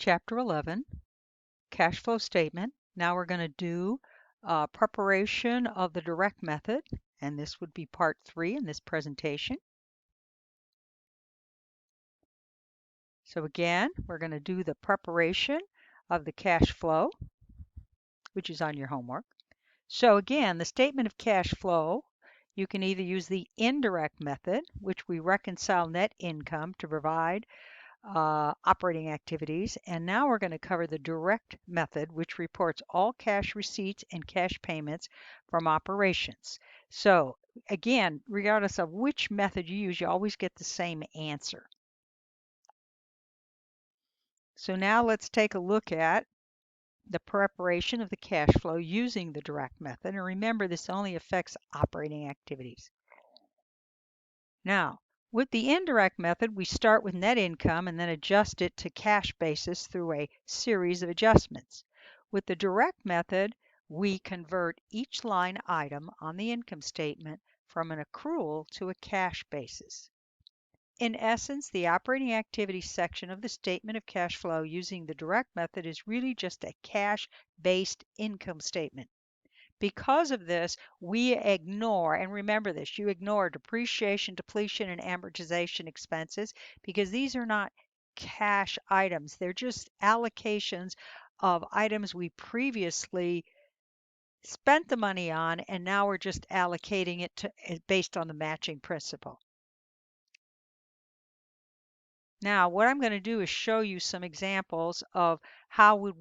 Chapter 11, cash flow statement. Now we're going to do preparation of the direct method, and this would be part 3 in this presentation. So again, we're going to do the preparation of the cash flow, which is on your homework. So again, the statement of cash flow, you can either use the indirect method, which we reconcile net income to provide operating activities. And now we're going to cover the direct method, which reports all cash receipts and cash payments from operations. So again, regardless of which method you use, you always get the same answer. So now let's take a look at the preparation of the cash flow using the direct method. And remember, this only affects operating activities. Now, with the indirect method, we start with net income and then adjust it to cash basis through a series of adjustments. With the direct method, we convert each line item on the income statement from an accrual to a cash basis. In essence, the operating activity section of the statement of cash flow using the direct method is really just a cash-based income statement. Because of this, we ignore, and remember this, you ignore depreciation, depletion, and amortization expenses because these are not cash items. They're just allocations of items we previously spent the money on, and now we're just allocating it to based on the matching principle. Now, what I'm going to do is show you some examples of how we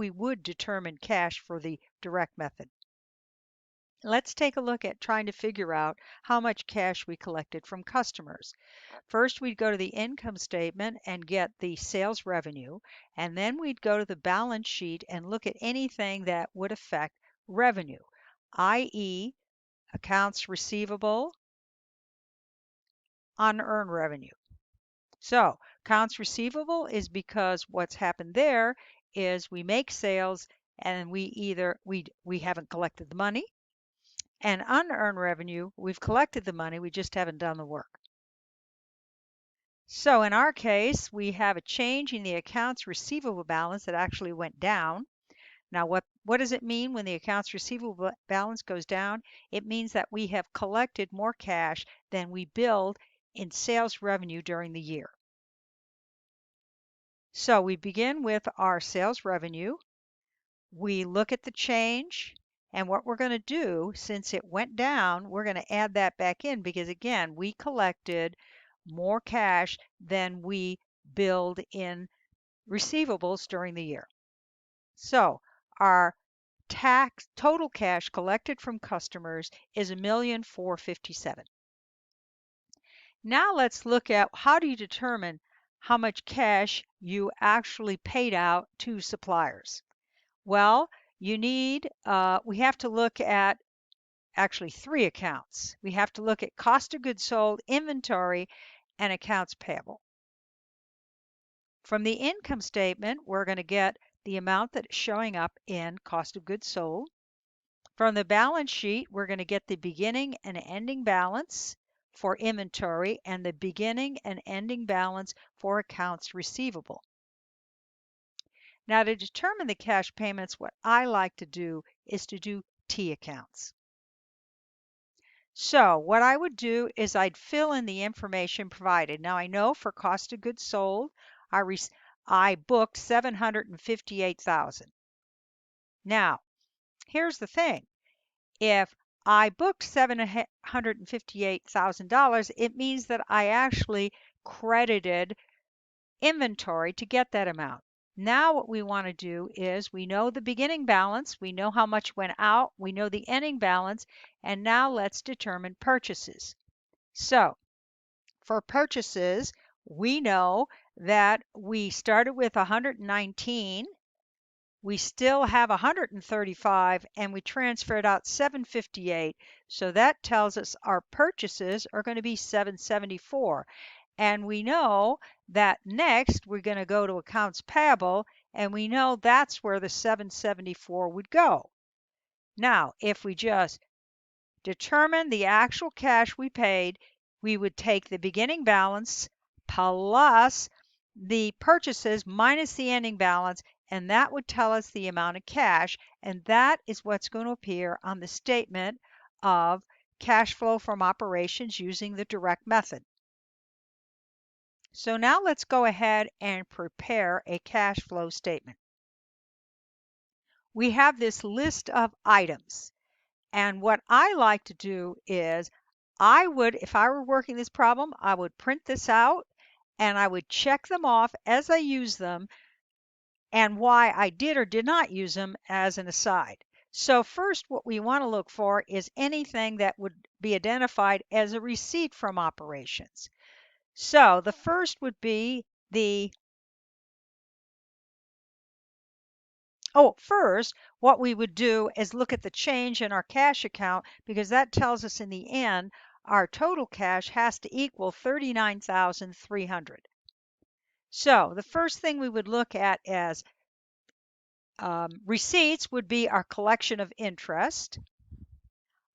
would determine cash for the direct method. Let's take a look at trying to figure out how much cash we collected from customers. First, we'd go to the income statement and get the sales revenue, and then we'd go to the balance sheet and look at anything that would affect revenue, i.e., accounts receivable, unearned revenue. So, accounts receivable is because what's happened there is we make sales and we haven't collected the money. And unearned revenue, we've collected the money, we just haven't done the work. So in our case, we have a change in the accounts receivable balance that actually went down. Now, what does it mean when the accounts receivable balance goes down? It means that we have collected more cash than we billed in sales revenue during the year. So we begin with our sales revenue. We look at the change. And what we're going to do, since it went down, we're going to add that back in because, again, we collected more cash than we billed in receivables during the year. So our total cash collected from customers is $1,457,000. Now let's look at how do you determine how much cash you actually paid out to suppliers. Well, we have to look at actually 3 accounts. We have to look at cost of goods sold, inventory, and accounts payable. From the income statement, we're going to get the amount that's showing up in cost of goods sold. From the balance sheet, we're going to get the beginning and ending balance for inventory and the beginning and ending balance for accounts receivable. Now, to determine the cash payments, what I like to do is to do T accounts. So what I would do is I'd fill in the information provided. Now I know for cost of goods sold, I booked $758,000. Now, here's the thing. If I booked $758,000, it means that I actually credited inventory to get that amount. Now what we want to do is we know the beginning balance, we know how much went out, we know the ending balance, and now let's determine purchases. So for purchases, we know that we started with 119, we still have 135, and we transferred out 758. So that tells us our purchases are going to be 774. And we know that next we're going to go to accounts payable, and we know that's where the 774 would go. Now, if we just determine the actual cash we paid, we would take the beginning balance plus the purchases minus the ending balance, and that would tell us the amount of cash, and that is what's going to appear on the statement of cash flow from operations using the direct method. So now let's go ahead and prepare a cash flow statement. We have this list of items, and what I like to do is if I were working this problem, I would print this out and I would check them off as I use them and why I did or did not use them as an aside. So first, what we want to look for is anything that would be identified as a receipt from operations. So the first would be first, what we would do is look at the change in our cash account, because that tells us in the end our total cash has to equal $39,300. So the first thing we would look at as receipts would be our collection of interest,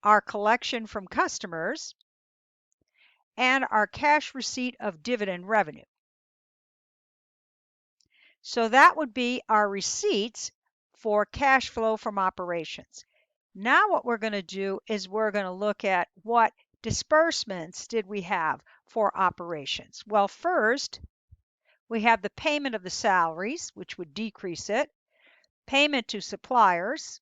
our collection from customers, and our cash receipt of dividend revenue. So that would be our receipts for cash flow from operations. Now what we're going to do is we're going to look at what disbursements did we have for operations. Well, first, we have the payment of the salaries, which would decrease it, payment to suppliers,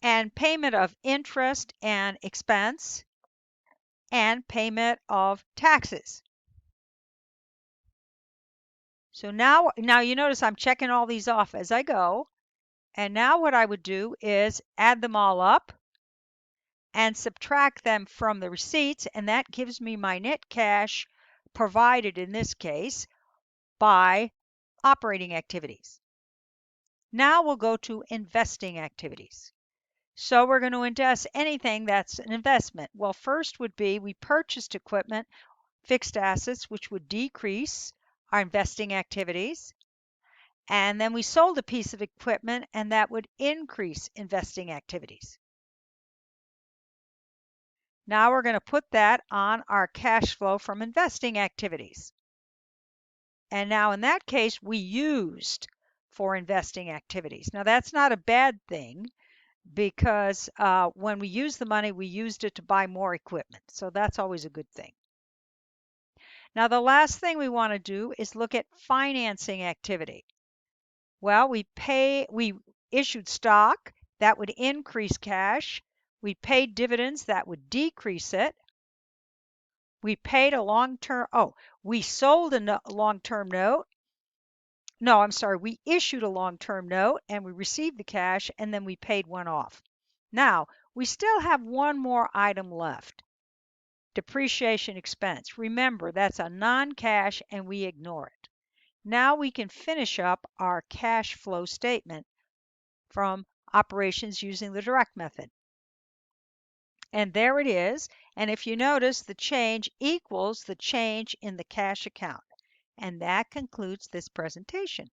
and payment of interest and expense, and payment of taxes. So now you notice I'm checking all these off as I go. And now what I would do is add them all up and subtract them from the receipts, and that gives me my net cash provided in this case by operating activities. Now we'll go to investing activities. So we're going to invest anything that's an investment. Well, first would be we purchased equipment, fixed assets, which would decrease our investing activities. And then we sold a piece of equipment, and that would increase investing activities. Now we're going to put that on our cash flow from investing activities. And now in that case, we used for investing activities. Now that's not a bad thing, because when we used the money, we used it to buy more equipment. So that's always a good thing. Now the last thing we want to do is look at financing activity. Well, we issued stock, that would increase cash. We paid dividends, that would decrease it. We paid a long-term, we sold a long-term note. No, I'm sorry, we issued a long-term note and we received the cash, and then we paid one off. Now, we still have one more item left. Depreciation expense. Remember, that's a non-cash and we ignore it. Now we can finish up our cash flow statement from operations using the direct method. And there it is. And if you notice, the change equals the change in the cash account. And that concludes this presentation.